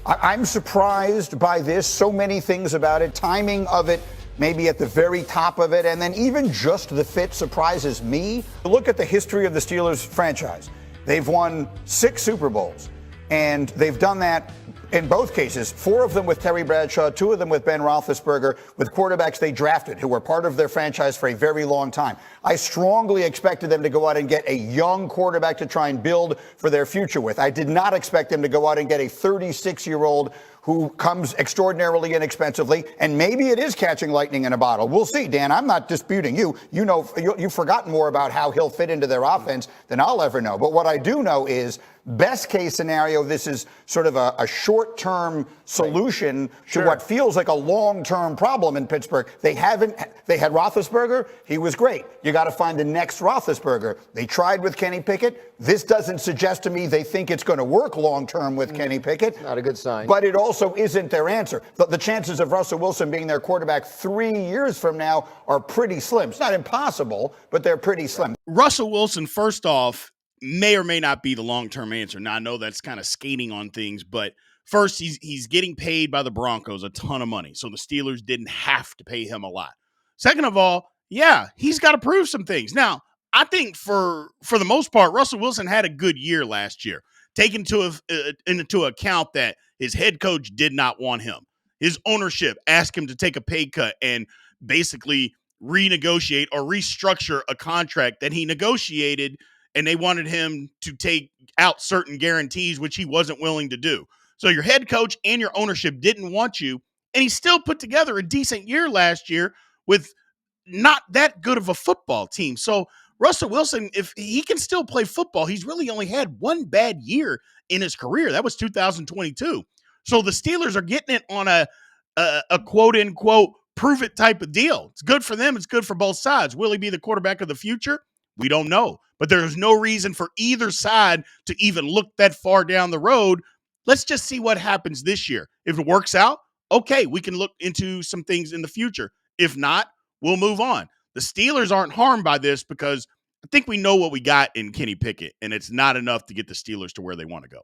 I'm surprised by this. So many things about it. Timing of it, maybe at the very top of it. And then even just the fit surprises me. Look at the history of the Steelers franchise. They've won 6 Super Bowls. And they've done that in both cases, 4 of them with Terry Bradshaw, 2 of them with Ben Roethlisberger, with quarterbacks they drafted who were part of their franchise for a very long time. I strongly expected them to go out and get a young quarterback to try and build for their future with. I did not expect them to go out and get a 36-year-old who comes extraordinarily inexpensively, and maybe it is catching lightning in a bottle. We'll see, Dan. I'm not disputing you. You know, you've forgotten more about how he'll fit into their offense than I'll ever know. But what I do know is, best case scenario, this is sort of a short-term solution to what feels like a long-term problem in Pittsburgh. They had Roethlisberger. He was great. You got to find the next Roethlisberger. They tried with Kenny Pickett. This doesn't suggest to me they think it's going to work long-term with Kenny Pickett. Not a good sign. But it also isn't their answer. The chances of Russell Wilson being their quarterback 3 years from now are pretty slim. It's not impossible, but they're pretty slim. Russell Wilson, first off, may or may not be the long-term answer. Now, I know that's kind of skating on things, but first, he's getting paid by the Broncos a ton of money, so the Steelers didn't have to pay him a lot. Second of all, yeah, he's got to prove some things. Now, I think for the most part, Russell Wilson had a good year last year, taking into account that his head coach did not want him. His ownership asked him to take a pay cut and basically renegotiate or restructure a contract that he negotiated, and they wanted him to take out certain guarantees, which he wasn't willing to do. So your head coach and your ownership didn't want you, and he still put together a decent year last year with not that good of a football team. So Russell Wilson, if he can still play football, he's really only had one bad year in his career. That was 2022. So the Steelers are getting it on a quote-unquote prove-it type of deal. It's good for them. It's good for both sides. Will he be the quarterback of the future? We don't know. But there's no reason for either side to even look that far down the road. Let's just see what happens this year. If it works out, okay, we can look into some things in the future. If not, we'll move on. The Steelers aren't harmed by this because I think we know what we got in Kenny Pickett, and it's not enough to get the Steelers to where they want to go.